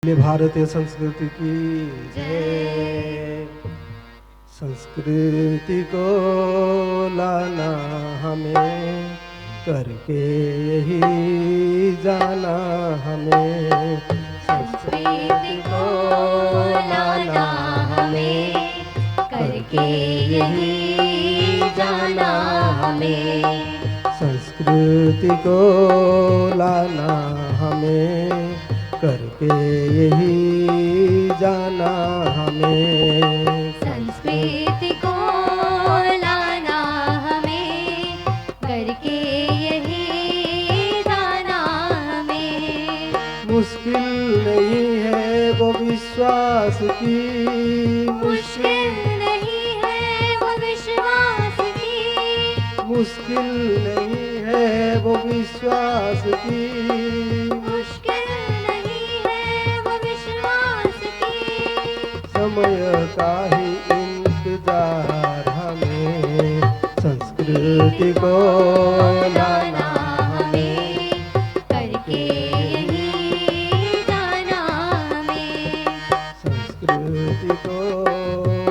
भारतीय संस्कृति की जय। संस्कृति को लाना हमें, करके यही जाना हमें। संस्कृति को लाना हमें, करके यही जाना हमें। संस्कृति को लाना हमें, करके यही जाना हमें। संस्कृति को लाना हमें, करके यही जाना हमें। मुश्किल नहीं है वो विश्वास की, मुश्किल नहीं है वो विश्वास की। मुश्किल नहीं है वो विश्वास की। मुश्किल नहीं है वो विश्वास की। समय का ही इंतजार हमें, संस्कृति को लाना हमें, करके यही जाना हमें। संस्कृति को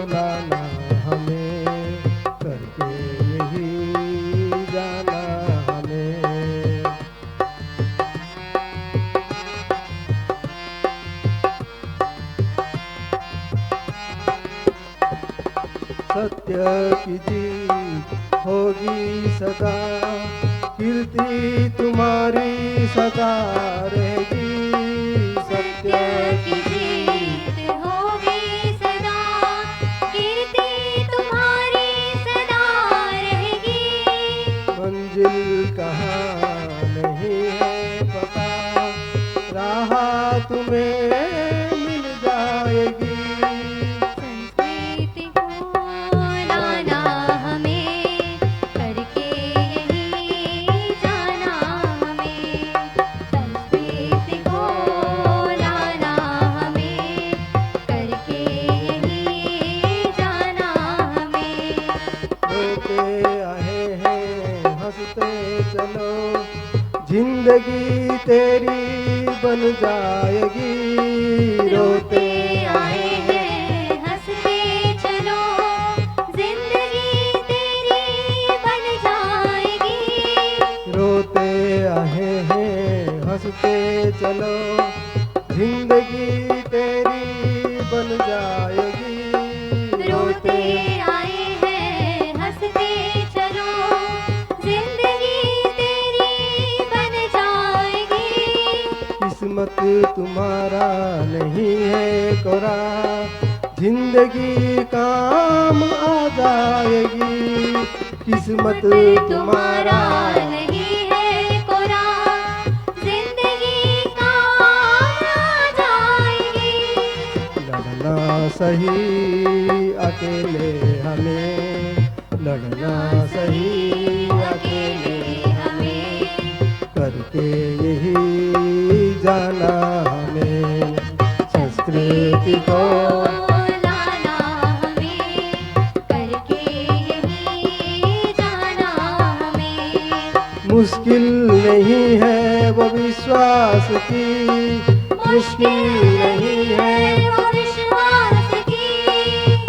लाना हमें, करके यही जाना हमें। सत्य की जीत होगी सदा, कीर्ति तुम्हारी सदा रहेगी। सत्य की जीत होगी सदा, कीर्ति तुम्हारी सदा रहेगी। मंजिल कहाँ नहीं है पता, राह तुम्हें मिल जाएगी। संस्कृति को लाना हमें, करके यही जाना हमें। संस्कृति को लाना हमें, करके यही जाना हमें। रोते आए हैं हंसते चलो, जिंदगी तेरी बन जाएगी। रोते आए हैं हंसते चलो, जिंदगी तेरी बन जाएगी। रोते आए हैं हंसते चलो, जिंदगी तेरी बन जाएगी। रोते आए हैं हंसते चलो, जिंदगी तेरी बन जाएगी। किस्मत तुम्हारा नहीं है कोरा, जिंदगी काम आ जाएगी। किस्मत तुम्हारा नहीं है कोरा, जिंदगी काम आ जाएगी। लड़ना सही अकेले हमें, लड़ना सही अकेले हमें, करके यही जाना हमें। संस्कृति को लाना हमें, करके यही जाना हमें। मुश्किल नहीं है वो विश्वास की, मुश्किल नहीं है, वो विश्वास की।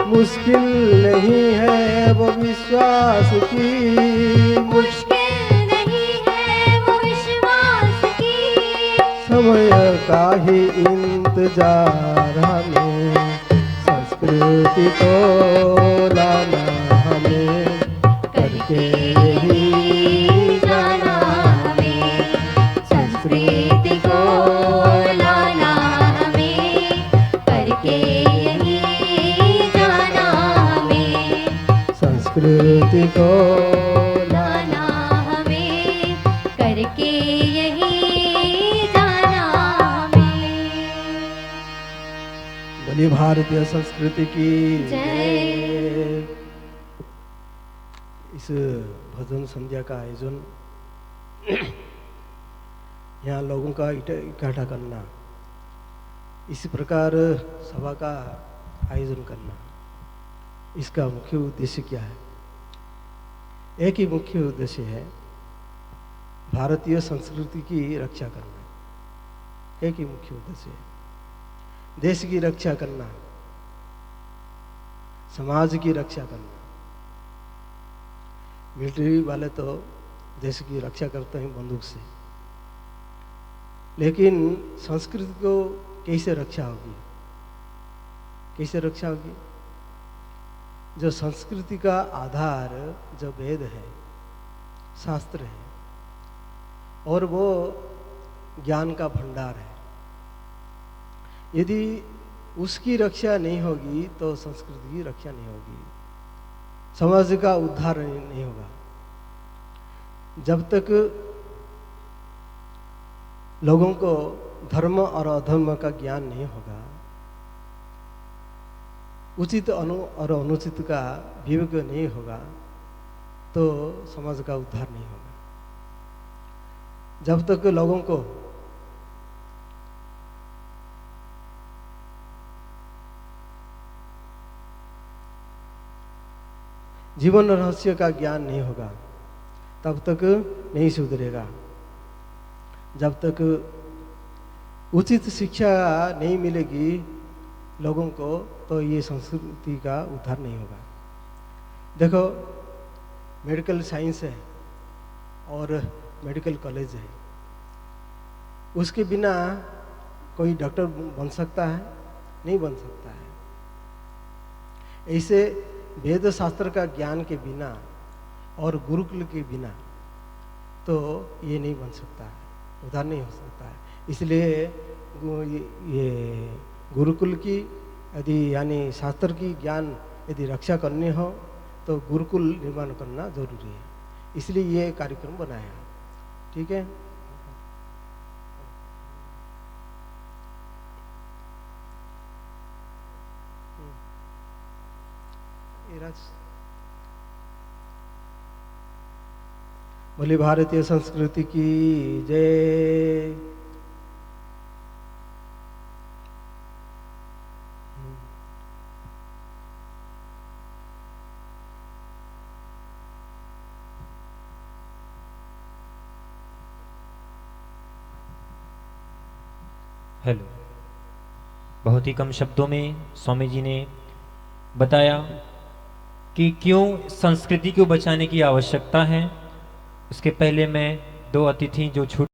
मुश्किल नहीं है वो विश्वास की। मुश्किल नहीं है वो विश्वास की। समय का ही इंतजार हमें, संस्कृति को लाना हमें, करके यही जाना हमें। संस्कृति को लाना हमें, करके यही जाना हमें। संस्कृति को लाना हमें, करके यही जाना हमें। बोली भारतीय संस्कृति की जय। इस भजन संध्या का आयोजन यहाँ लोगों का इकट्ठा करना, इसी प्रकार सभा का आयोजन करना, इसका मुख्य उद्देश्य क्या है? एक ही मुख्य उद्देश्य है, भारतीय संस्कृति की रक्षा करना। एक ही मुख्य उद्देश्य है। देश की रक्षा करना, समाज की रक्षा करना। मिलिट्री वाले तो देश की रक्षा करते हैं बंदूक से, लेकिन संस्कृति को कैसे रक्षा होगी? कैसे रक्षा होगी? जो संस्कृति का आधार जो वेद है, शास्त्र है, और वो ज्ञान का भंडार है। यदि उसकी रक्षा नहीं होगी तो संस्कृति की रक्षा नहीं होगी, समाज का उद्धार नहीं होगा। जब तक लोगों को धर्म और अधर्म का ज्ञान नहीं होगा, उचित और अनुचित का विवेक नहीं होगा, तो समाज का उद्धार नहीं होगा। जब तक लोगों को जीवन रहस्य का ज्ञान नहीं होगा, तब तक नहीं सुधरेगा। जब तक उचित शिक्षा नहीं मिलेगी लोगों को, तो ये संस्कृति का उद्धार नहीं होगा। देखो, मेडिकल साइंस है और मेडिकल कॉलेज है, उसके बिना कोई डॉक्टर बन सकता है? नहीं बन सकता है। ऐसे वेद शास्त्र का ज्ञान के बिना और गुरुकुल के बिना तो ये नहीं बन सकता है, उद्धार नहीं हो सकता है। इसलिए ये गुरुकुल की यदि यानी शास्त्र की ज्ञान यदि रक्षा करनी हो तो गुरुकुल निर्माण करना जरूरी है। इसलिए ये कार्यक्रम बनाया। ठीक है। बोली भारतीय संस्कृति की जय। हेलो। बहुत ही कम शब्दों में स्वामी जी ने बताया कि क्यों संस्कृति को बचाने की आवश्यकता है। उसके पहले मैं दो अतिथि जो छूट